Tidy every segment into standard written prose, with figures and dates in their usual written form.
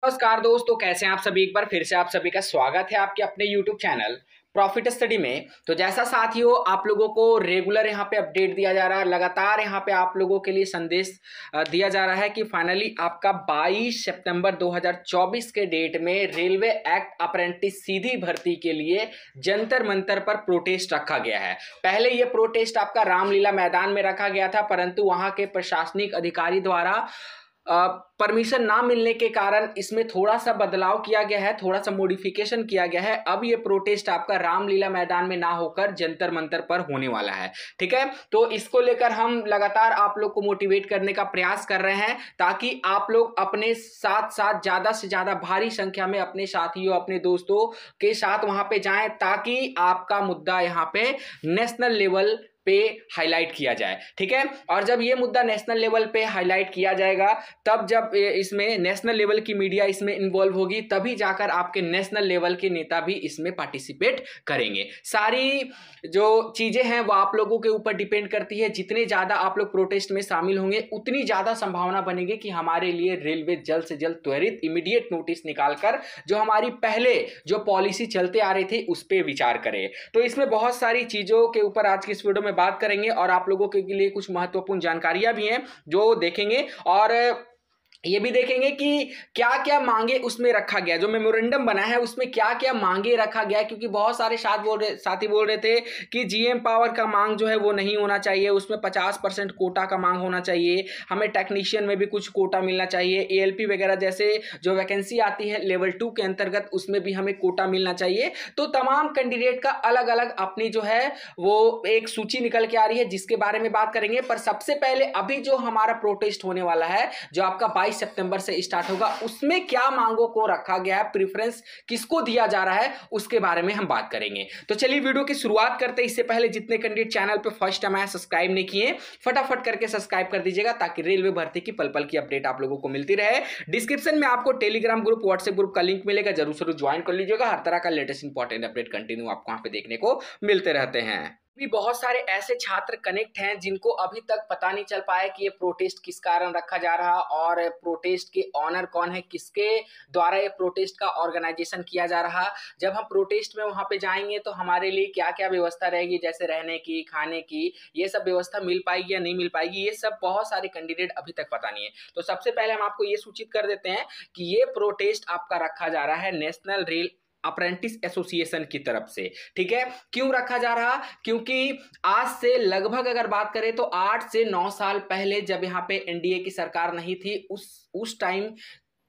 नमस्कार दोस्तों, कैसे हैं आप सभी। एक बार फिर से आप सभी का स्वागत है आपके अपने YouTube चैनल प्रॉफिट स्टडी में। तो जैसा साथियों आप लोगों को रेगुलर यहाँ पे अपडेट दिया जा रहा है, लगातार यहाँ पे आप लोगों के लिए संदेश दिया जा रहा है कि फाइनली आपका 22 सितंबर 2024 के डेट में रेलवे एक्ट अप्रेंटिस सीधी भर्ती के लिए जंतर मंतर पर प्रोटेस्ट रखा गया है। पहले ये प्रोटेस्ट आपका रामलीला मैदान में रखा गया था, परंतु वहां के प्रशासनिक अधिकारी द्वारा परमिशन ना मिलने के कारण इसमें थोड़ा सा बदलाव किया गया है, थोड़ा सा मॉडिफिकेशन किया गया है। अब ये प्रोटेस्ट आपका रामलीला मैदान में ना होकर जंतर मंतर पर होने वाला है। ठीक है, तो इसको लेकर हम लगातार आप लोग को मोटिवेट करने का प्रयास कर रहे हैं ताकि आप लोग अपने साथ साथ ज्यादा से ज्यादा भारी संख्या में अपने साथियों, अपने दोस्तों के साथ वहां पे जाएं ताकि आपका मुद्दा यहाँ पे नेशनल लेवल पे हाईलाइट किया जाए। ठीक है, और जब ये मुद्दा नेशनल लेवल पे हाईलाइट किया जाएगा, तब जब इसमें नेशनल लेवल की मीडिया इसमें इन्वॉल्व होगी, तभी जाकर आपके नेशनल लेवल के नेता भी इसमें पार्टिसिपेट करेंगे। सारी जो चीजें हैं वो आप लोगों के ऊपर डिपेंड करती है। जितने ज्यादा आप लोग प्रोटेस्ट में शामिल होंगे, उतनी ज्यादा संभावना बनेगी कि हमारे लिए रेलवे जल्द से जल्द त्वरित इमीडिएट नोटिस निकालकर जो हमारी पहले जो पॉलिसी चलते आ रही थी उस पर विचार करे। तो इसमें बहुत सारी चीजों के ऊपर आज की इस वीडियो में बात करेंगे और आप लोगों के लिए कुछ महत्वपूर्ण जानकारियां भी हैं जो देखेंगे, और ये भी देखेंगे कि क्या क्या मांगे उसमें रखा गया, जो मेमोरेंडम बना है उसमें क्या क्या मांगे रखा गया। क्योंकि बहुत सारे साथी बोल रहे थे कि जीएम पावर का मांग जो है वो नहीं होना चाहिए, उसमें 50% कोटा का मांग होना चाहिए, हमें टेक्नीशियन में भी कुछ कोटा मिलना चाहिए, एएलपी वगैरह जैसे जो वैकेंसी आती है लेवल 2 के अंतर्गत उसमें भी हमें कोटा मिलना चाहिए। तो तमाम कैंडिडेट का अलग अलग अपनी जो है वो एक सूची निकल के आ रही है, जिसके बारे में बात करेंगे। पर सबसे पहले अभी जो हमारा प्रोटेस्ट होने वाला है, जो आपका 22 सितंबर से स्टार्ट होगा, उसमें क्या मांगों को रखा गया है, प्रेफरेंस किसको दिया जा रहा है, उसके बारे में हम बात करेंगे। तो चलिए वीडियो की शुरुआत करते हैं। इससे पहले जितने कैंडिडेट चैनल पे फर्स्ट टाइम आए, सब्सक्राइब नहीं किए, फटाफट करके सब्सक्राइब कर दीजिएगा ताकि रेलवे भर्ती की पल पल की अपडेट आप लोगों को मिलती रहे। डिस्क्रिप्शन में आपको टेलीग्राम ग्रुप, व्हाट्सएप ग्रुप का लिंक मिलेगा, जरूर जरूर ज्वाइन कर लीजिएगा। हर तरह का लेटेस्ट इंपॉर्टेंट अपडेट कंटिन्यू आपको वहां पे देखने को मिलते रहते हैं। भी बहुत सारे ऐसे छात्र कनेक्ट हैं जिनको अभी तक पता नहीं चल पाया कि ये प्रोटेस्ट किस कारण रखा जा रहा और प्रोटेस्ट के ऑनर कौन है, किसके द्वारा ये प्रोटेस्ट का ऑर्गेनाइजेशन किया जा रहा। जब हम प्रोटेस्ट में वहां पे जाएंगे तो हमारे लिए क्या क्या व्यवस्था रहेगी, जैसे रहने की, खाने की, ये सब व्यवस्था मिल पाएगी या नहीं मिल पाएगी, ये सब बहुत सारे कैंडिडेट अभी तक पता नहीं है। तो सबसे पहले हम आपको ये सूचित कर देते हैं कि ये प्रोटेस्ट आपका रखा जा रहा है नेशनल रेल अप्रेंटिस एसोसिएशन की तरफ से। ठीक है, क्यों रखा जा रहा, क्योंकि आज से लगभग अगर बात करें तो 8 से 9 साल पहले जब यहाँ पे एनडीए की सरकार नहीं थी, उस टाइम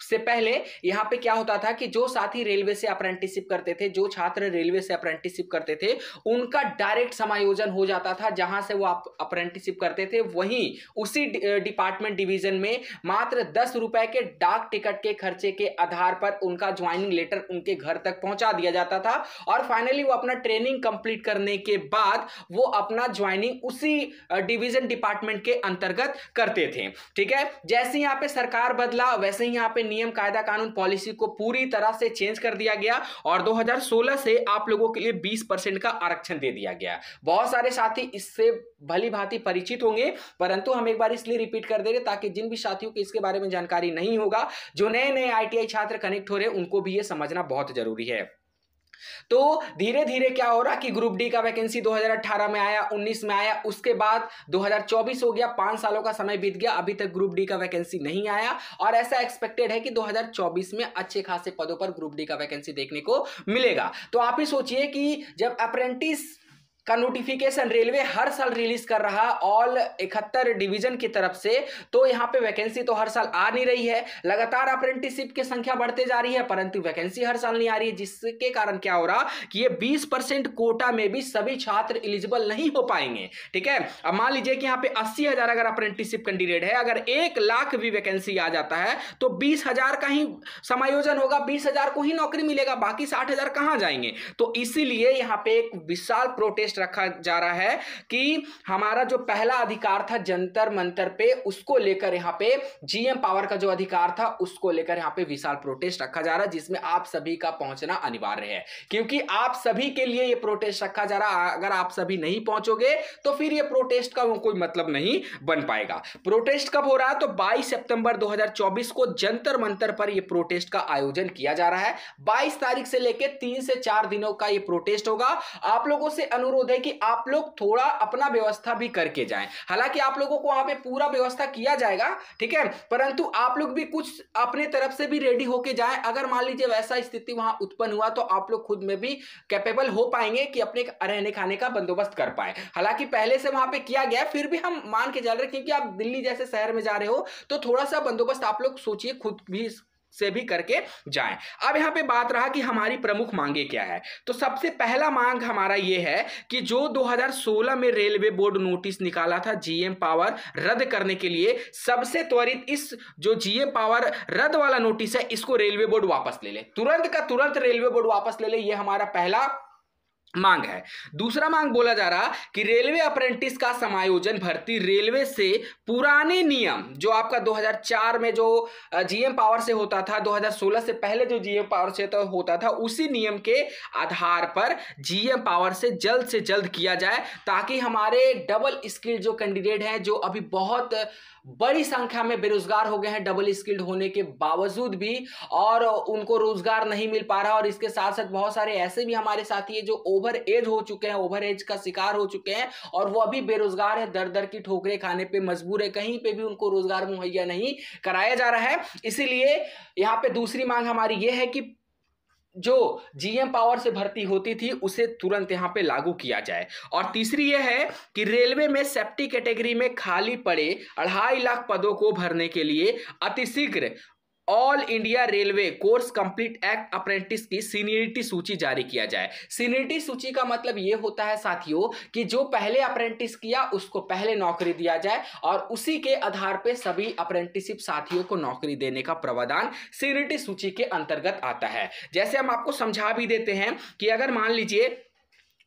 से पहले यहाँ पे क्या होता था कि जो साथी रेलवे से अप्रेंटिसशिप करते थे, जो छात्र रेलवे से अप्रेंटिसशिप करते थे, उनका डायरेक्ट समायोजन हो जाता था। जहां से वो अप्रेंटिसशिप करते थे वहीं उसी डिपार्टमेंट डिवीजन में मात्र 10 रुपए के डाक टिकट के खर्चे के आधार पर उनका ज्वाइनिंग लेटर उनके घर तक पहुंचा दिया जाता था। और फाइनली वो अपना ट्रेनिंग कंप्लीट करने के बाद वो अपना ज्वाइनिंग उसी डिवीजन डिपार्टमेंट के अंतर्गत करते थे। ठीक है, जैसे यहाँ पे सरकार बदला वैसे ही यहाँ पे नियम, कायदा, कानून, पॉलिसी को पूरी तरह से चेंज कर दिया गया और 2016 से आप लोगों के लिए 20% का आरक्षण दे दिया गया। बहुत सारे साथी इससे भली भांति परिचित होंगे, परंतु हम एक बार इसलिए रिपीट कर दे रहे ताकि जिन भी साथियों को इसके बारे में जानकारी नहीं होगा, जो नए नए आईटीआई छात्र कनेक्ट हो रहे हैं, उनको भी यह समझना बहुत जरूरी है। तो धीरे धीरे क्या हो रहा कि ग्रुप डी का वैकेंसी 2018 में आया, 19 में आया, उसके बाद 2024 हो गया, 5 सालों का समय बीत गया, अभी तक ग्रुप डी का वैकेंसी नहीं आया। और ऐसा एक्सपेक्टेड है कि 2024 में अच्छे खासे पदों पर ग्रुप डी का वैकेंसी देखने को मिलेगा। तो आप ही सोचिए कि जब अप्रेंटिस का नोटिफिकेशन रेलवे हर साल रिलीज कर रहा ऑल 71 डिवीजन की तरफ से, तो यहां पे वैकेंसी तो हर साल आ नहीं रही है। लगातार अप्रेंटिसशिप की संख्या बढ़ते जा रही है, परंतु वैकेंसी हर साल नहीं आ रही है, जिसके कारण क्या हो रहा कि ये 20% कोटा में भी सभी छात्र एलिजिबल नहीं हो पाएंगे। ठीक है, अब मान लीजिए कि यहाँ पे 80,000 अगर अप्रेंटिसशिप कैंडिडेट है, अगर 1 लाख भी वैकेंसी आ जाता है तो 20,000 का ही समायोजन होगा, 20,000 को ही नौकरी मिलेगा, बाकी 60,000 कहां जाएंगे। तो इसीलिए यहाँ पे एक विशाल प्रोटेस्ट प्रोटेस्ट रखा जा रहा है कि हमारा जो पहला अधिकार था जंतर मंतर पे, उसको लेकर यहाँ पे जीएम पावर का जो अधिकार था उसको लेकर यहाँ पे विशाल प्रोटेस्ट रखा जा रहा है, जिसमें आप सभी का पहुंचना अनिवार्य है, क्योंकि आप सभी के लिए ये प्रोटेस्ट रखा जा रहा है। अगर आप सभी नहीं पहुंचोगे तो फिर ये प्रोटेस्ट का कोई मतलब नहीं बन पाएगा। प्रोटेस्ट कब हो रहा है? तो 22 सितंबर 2024 को जंतर मंतर पर यह प्रोटेस्ट का आयोजन किया जा रहा है। 22 तारीख से लेकर 3 से 4 दिनों का यह प्रोटेस्ट होगा। आप लोगों से अनुरोध है कि आप लोग थोड़ा अपना व्यवस्था भी करके जाएं। हालांकि आप लोगों को वहां पे पूरा व्यवस्था किया जाएगा, ठीक है, परंतु आप लोग भी कुछ अपने तरफ से भी रेडी होके जाएं। अगर मान लीजिए वैसा स्थिति वहां उत्पन्न हुआ तो आप लोग खुद में भी कैपेबल हो पाएंगे कि अपने रहने खाने का बंदोबस्त कर पाए। हालांकि पहले से वहां पे किया गया, फिर भी हम मान के चल रहे हैं क्योंकि आप दिल्ली जैसे शहर में जा रहे हो तो थोड़ा सा बंदोबस्त आप लोग सोचिए खुद भी से भी करके जाएं। अब यहां पे बात रहा कि हमारी प्रमुख मांगे क्या है। तो सबसे पहला मांग हमारा यह है कि जो 2016 में रेलवे बोर्ड नोटिस निकाला था जीएम पावर रद्द करने के लिए, सबसे त्वरित इस जो जीएम पावर रद्द वाला नोटिस है इसको रेलवे बोर्ड वापस ले ले, तुरंत का तुरंत रेलवे बोर्ड वापस ले ले। यह हमारा पहला मांग है। दूसरा मांग बोला जा रहा कि रेलवे अप्रेंटिस का समायोजन भर्ती रेलवे से पुराने नियम जो आपका 2004 में जो जीएम पावर से होता था, 2016 से पहले जो जीएम पावर से तो होता था, उसी नियम के आधार पर जीएम पावर से जल्द किया जाए, ताकि हमारे डबल स्किल्ड जो कैंडिडेट हैं, जो अभी बहुत बड़ी संख्या में बेरोजगार हो गए हैं डबल स्किल्ड होने के बावजूद भी, और उनको रोजगार नहीं मिल पा रहा, और इसके साथ साथ बहुत सारे ऐसे भी हमारे साथी हैं जो ओवर एज हो चुके हैं, ओवर एज का शिकार हो चुके हैं, और वो अभी बेरोजगार है, दर दर की ठोकरें खाने पे मजबूर है, कहीं पे भी उनको रोजगार मुहैया नहीं कराया जा रहा है। इसीलिए यहाँ पे दूसरी मांग हमारी ये है कि जो जीएम पावर से भर्ती होती थी उसे तुरंत यहां पे लागू किया जाए। और तीसरी यह है कि रेलवे में सेफ्टी कैटेगरी में खाली पड़े 2.5 लाख पदों को भरने के लिए अतिशीघ्र all India railway course complete act apprentice की सीनियरिटी सूची जारी किया जाए। सीनियरिटी सूची का मतलब यह होता है साथियों कि जो पहले अप्रेंटिस किया उसको पहले नौकरी दिया जाए, और उसी के आधार पे सभी अप्रेंटिसशिप साथियों को नौकरी देने का प्रावधान सीनियरिटी सूची के अंतर्गत आता है। जैसे हम आपको समझा भी देते हैं कि अगर मान लीजिए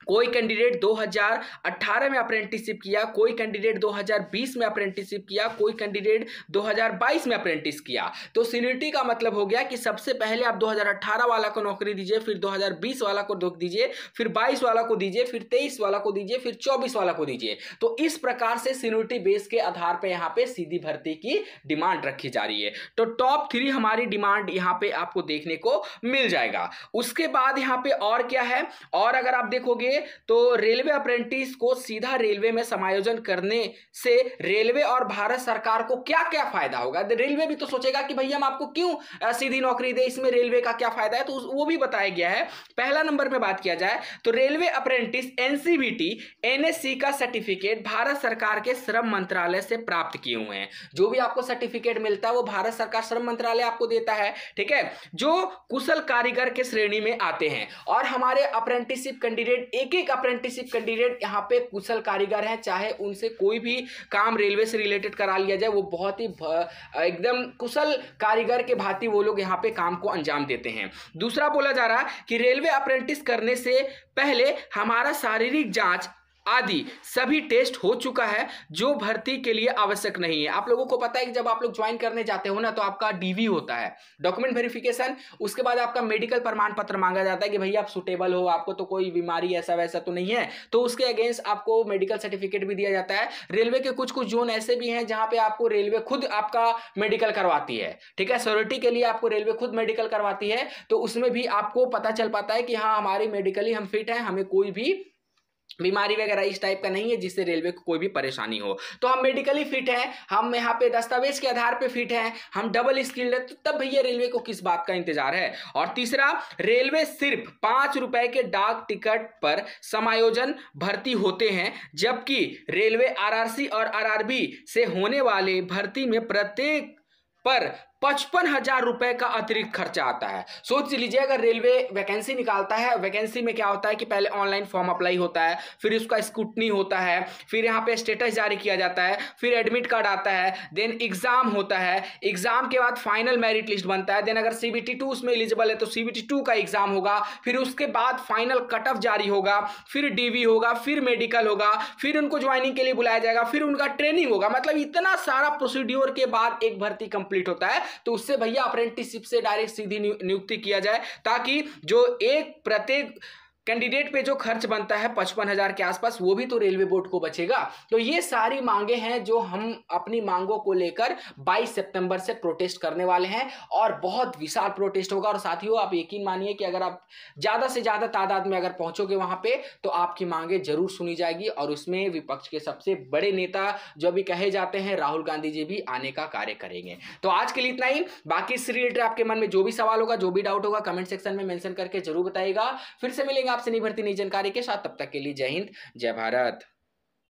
कोई कैंडिडेट 2018 में अप्रेंटिसशिप किया, कोई कैंडिडेट 2020 में अप्रेंटिसशिप किया, कोई कैंडिडेट 2022 में अप्रेंटिस किया, तो सीनियरिटी का मतलब हो गया कि सबसे पहले आप 2018 वाला को नौकरी दीजिए, फिर 2020 वाला को दीजिए, फिर 22 वाला को दीजिए, फिर 23 वाला को दीजिए, फिर 24 वाला को दीजिए। तो इस प्रकार से सीनियरिटी बेस के आधार पर यहाँ पे सीधी भर्ती की डिमांड रखी जा रही है। तो टॉप 3 हमारी डिमांड यहाँ पे आपको देखने को मिल जाएगा। उसके बाद यहाँ पे और क्या है, और अगर आप देखोगे तो रेलवे अप्रेंटिस को सीधा रेलवे में समायोजन करने से रेलवे और भारत सरकार को क्या क्या फायदा होगा। रेलवे भी तो सोचेगा कि भैया हम आपको क्यों सीधी नौकरी दे, इसमें रेलवे का क्या फायदा है, तो वो भी बताया गया है। पहला नंबर में बात किया जाए तो रेलवे अप्रेंटिस एनसीवीटी एनएससी का सर्टिफिकेट भारत सरकार के श्रम मंत्रालय से प्राप्त किए हुए हैं। जो भी आपको सर्टिफिकेट मिलता है वो भारत सरकार श्रम मंत्रालय आपको देता है, ठीक है, जो कुशल कारीगर के श्रेणी में आते हैं। और हमारे अप्रेंटिसशिप कैंडिडेट एक अप्रेंटिसशिप कैंडिडेट यहाँ पे कुशल कारीगर हैं, चाहे उनसे कोई भी काम रेलवे से रिलेटेड करा लिया जाए, वो बहुत ही एकदम कुशल कारीगर के भांति वो लोग यहाँ पे काम को अंजाम देते हैं। दूसरा बोला जा रहा कि रेलवे अप्रेंटिस करने से पहले हमारा शारीरिक जांच आदि सभी टेस्ट हो चुका है, जो भर्ती के लिए आवश्यक नहीं है। आप लोगों को पता है कि जब आप लोग ज्वाइन करने जाते हो ना, तो आपका डीवी होता है, डॉक्यूमेंट वेरिफिकेशन, उसके बाद आपका मेडिकल प्रमाण पत्र मांगा जाता है कि भैया आप सुटेबल हो, आपको तो कोई बीमारी ऐसा वैसा तो नहीं है, तो उसके अगेंस्ट आपको मेडिकल सर्टिफिकेट भी दिया जाता है। रेलवे के कुछ जोन ऐसे भी हैं जहां पे आपको रेलवे खुद आपका मेडिकल करवाती है, ठीक है, सिक्योरिटी के लिए आपको रेलवे खुद मेडिकल करवाती है, तो उसमें भी आपको पता चल पाता है कि हाँ हमारी मेडिकली हम फिट हैं, हमें कोई भी बीमारी वगैरह इस टाइप का नहीं है जिससे रेलवे को कोई भी परेशानी हो। तो हम मेडिकली फिट हैं, हम यहाँ पे दस्तावेज के आधार पे फिट हैं, हम डबल स्किल्ड है, तो तब भैया रेलवे को किस बात का इंतजार है। और तीसरा, रेलवे सिर्फ 5 रुपए के डाक टिकट पर समायोजन भर्ती होते हैं, जबकि रेलवे आरआरसी और आरआरबी से होने वाले भर्ती में प्रत्येक पर 55,000 रुपए का अतिरिक्त खर्चा आता है। सोच लीजिए अगर रेलवे वैकेंसी निकालता है, वैकेंसी में क्या होता है कि पहले ऑनलाइन फॉर्म अप्लाई होता है, फिर उसका स्क्रूटनी होता है, फिर यहाँ पे स्टेटस जारी किया जाता है, फिर एडमिट कार्ड आता है, देन एग्जाम होता है, एग्जाम के बाद फाइनल मेरिट लिस्ट बनता है, देन अगर CBT 2 उसमें एलिजिबल है तो CBT 2 का एग्जाम होगा, फिर उसके बाद फाइनल कट ऑफ जारी होगा, फिर DV होगा, फिर मेडिकल होगा, फिर उनको ज्वाइनिंग के लिए बुलाया जाएगा, फिर उनका ट्रेनिंग होगा। मतलब इतना सारा प्रोसीड्योर के बाद एक भर्ती कंप्लीट होता है। तो उससे भैया अप्रेंटिसशिप से डायरेक्ट सीधी नियुक्ति किया जाए, ताकि जो एक प्रत्येक कैंडिडेट पे जो खर्च बनता है 55,000 के आसपास, वो भी तो रेलवे बोर्ड को बचेगा। तो ये सारी मांगे हैं जो हम अपनी मांगों को लेकर 22 सितंबर से प्रोटेस्ट करने वाले हैं, और बहुत विशाल प्रोटेस्ट होगा। और साथियों आप यकीन मानिए कि अगर आप ज्यादा से ज्यादा तादाद में अगर पहुंचोगे वहां पे, तो आपकी मांगे जरूर सुनी जाएगी, और उसमें विपक्ष के सबसे बड़े नेता जो अभी कहे जाते हैं राहुल गांधी जी भी आने का कार्य करेंगे। तो आज के लिए इतना ही। बाकी इससे रिलेटेड आपके मन में जो भी सवाल होगा, जो भी डाउट होगा, कमेंट सेक्शन में मेंशन करके जरूर बताइएगा। फिर से मिलेंगे आपसे नई भर्ती नई जानकारी के साथ। तब तक के लिए जय हिंद, जय भारत।